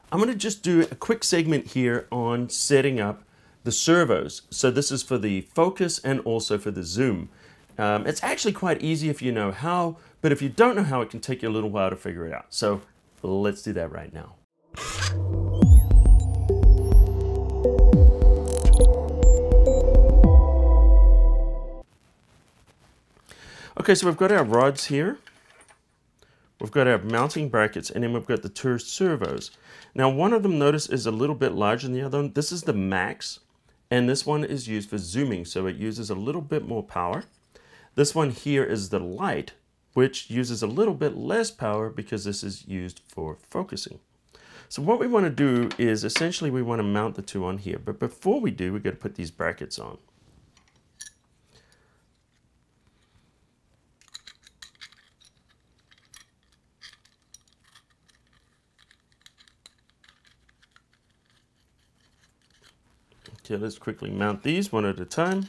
I'm going to just do a quick segment here on setting up the servos. So this is for the focus and also for the zoom. It's actually quite easy if you know how, but if you don't know how, it can take you a little while to figure it out. So let's do that right now. Okay, so we've got our rods here. We've got our mounting brackets, and then we've got the two servos. Now, one of them, notice, is a little bit larger than the other one. This is the max, and this one is used for zooming, so it uses a little bit more power. This one here is the light, which uses a little bit less power because this is used for focusing. So what we want to do is, essentially, we want to mount the two on here. But before we do, we've got to put these brackets on. Okay, let's quickly mount these one at a time.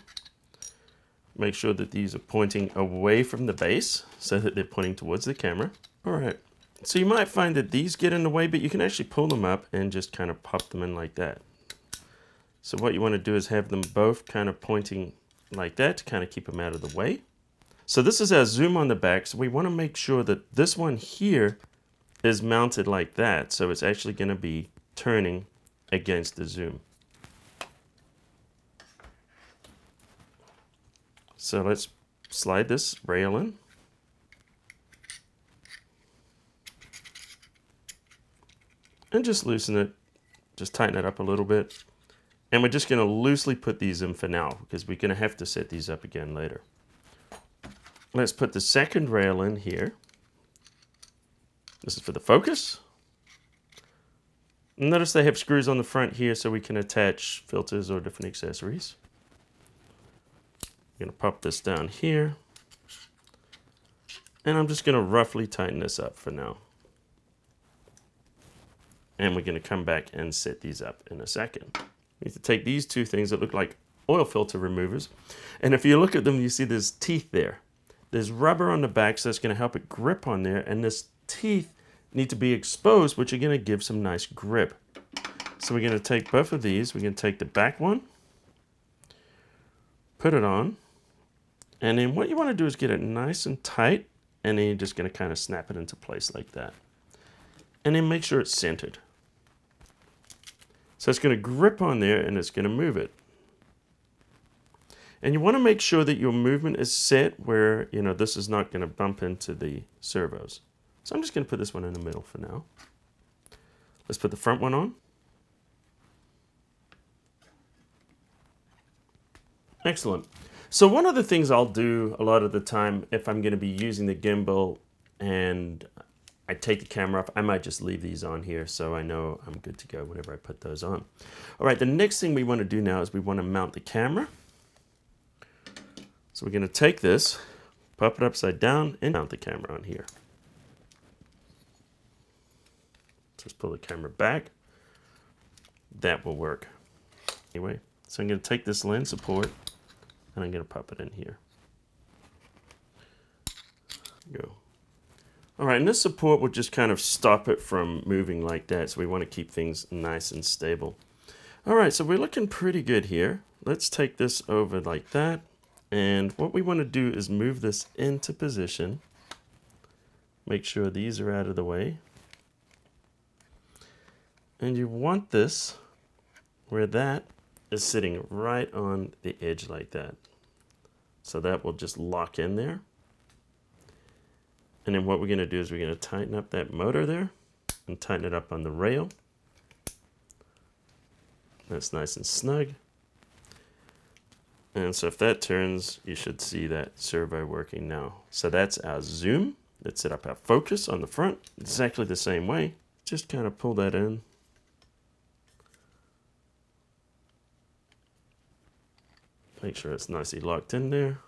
Make sure that these are pointing away from the base so that they're pointing towards the camera. All right, so you might find that these get in the way, but you can actually pull them up and just kind of pop them in like that. So what you want to do is have them both kind of pointing like that to kind of keep them out of the way. So this is our zoom on the back, so we want to make sure that this one here is mounted like that, so it's actually going to be turning against the zoom. So let's slide this rail in. And just loosen it, just tighten it up a little bit. And we're just going to loosely put these in for now because we're going to have to set these up again later. Let's put the second rail in here. This is for the focus. Notice they have screws on the front here so we can attach filters or different accessories. I'm going to pop this down here, and I'm just going to roughly tighten this up for now. And we're going to come back and set these up in a second. We need to take these two things that look like oil filter removers, and if you look at them, you see there's teeth there. There's rubber on the back, so that's going to help it grip on there, and this teeth need to be exposed, which are going to give some nice grip. So we're going to take both of these. We're going to take the back one, put it on. And then what you want to do is get it nice and tight, and then you're just going to kind of snap it into place like that. And then make sure it's centered. So it's going to grip on there, and it's going to move it. And you want to make sure that your movement is set where, you know, this is not going to bump into the servos. So I'm just going to put this one in the middle for now. Let's put the front one on. Excellent. So one of the things I'll do a lot of the time if I'm going to be using the gimbal and I take the camera off, I might just leave these on here so I know I'm good to go whenever I put those on. All right, the next thing we want to do now is we want to mount the camera. So we're going to take this, pop it upside down, and mount the camera on here. Just pull the camera back. That will work. Anyway, so I'm going to take this lens support, and I'm going to pop it in here. Go. All right, and this support will just kind of stop it from moving like that, so we want to keep things nice and stable. All right, so we're looking pretty good here. Let's take this over like that, and what we want to do is move this into position. Make sure these are out of the way. And you want this where that is sitting right on the edge like that. So that will just lock in there. And then what we're going to do is we're going to tighten up that motor there and tighten it up on the rail. That's nice and snug. And so if that turns, you should see that servo working now. So that's our zoom. Let's set up our focus on the front exactly the same way. Just kind of pull that in. Make sure it's nicely locked in there.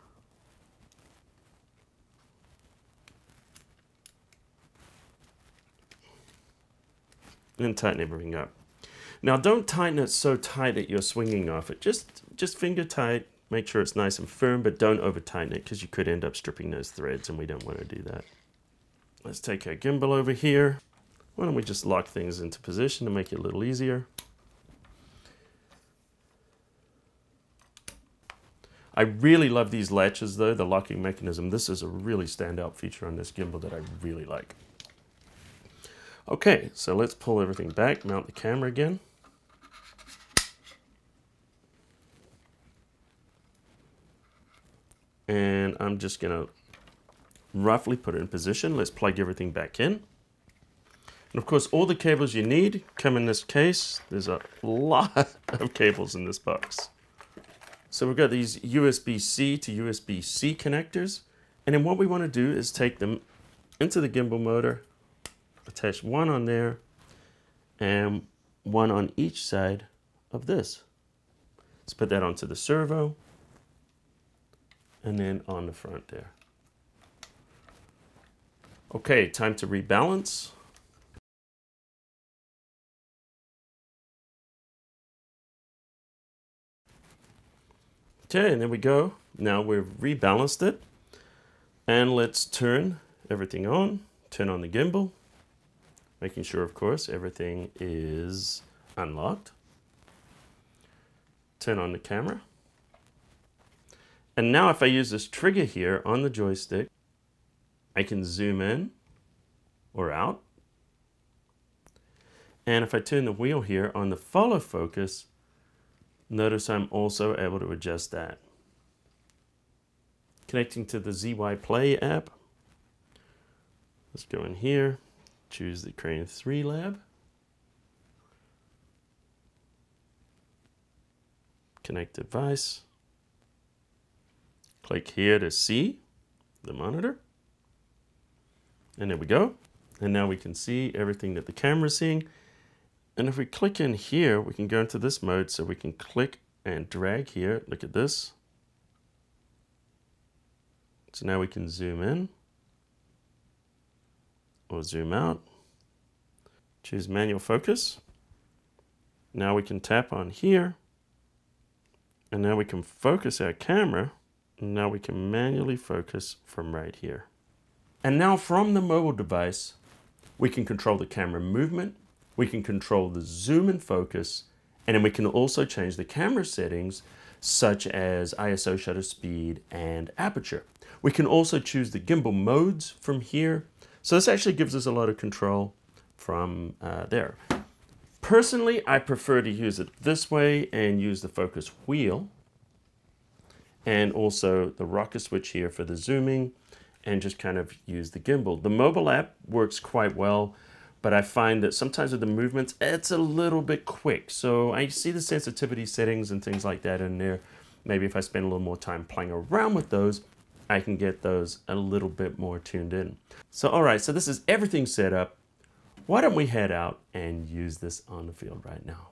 And tighten everything up. Now don't tighten it so tight that you're swinging off it. Just finger tight, make sure it's nice and firm, but don't over tighten it because you could end up stripping those threads and we don't want to do that. Let's take our gimbal over here. Why don't we just lock things into position to make it a little easier. I really love these latches though, the locking mechanism. This is a really standout feature on this gimbal that I really like. Okay, so let's pull everything back, mount the camera again. And I'm just gonna roughly put it in position. Let's plug everything back in. And of course, all the cables you need come in this case. There's a lot of cables in this box. So we've got these USB-C to USB-C connectors. And then what we want to do is take them into the gimbal motor, attach one on there and one on each side of this. Let's put that onto the servo and then on the front there. Okay, time to rebalance. Okay, and there we go. Now we've rebalanced it. And let's turn everything on. Turn on the gimbal. Making sure, of course, everything is unlocked. Turn on the camera. And now if I use this trigger here on the joystick, I can zoom in or out. And if I turn the wheel here on the follow focus, notice I'm also able to adjust that. Connecting to the ZY Play app. Let's go in here, choose the Crane 3 lab. Connect device. Click here to see the monitor. And there we go. And now we can see everything that the camera's seeing. And if we click in here, we can go into this mode, so we can click and drag here. Look at this. So now we can zoom in or zoom out. Choose manual focus. Now we can tap on here. And now we can focus our camera. And now we can manually focus from right here. And now from the mobile device, we can control the camera movement. We can control the zoom and focus, and then we can also change the camera settings such as ISO, shutter speed, and aperture. We can also choose the gimbal modes from here. So this actually gives us a lot of control from there. Personally, I prefer to use it this way and use the focus wheel and also the rocker switch here for the zooming and just kind of use the gimbal. The mobile app works quite well. But I find that sometimes with the movements, it's a little bit quick. So I see the sensitivity settings and things like that in there. Maybe if I spend a little more time playing around with those, I can get those a little bit more tuned in. So, all right, so this is everything set up. Why don't we head out and use this on the field right now?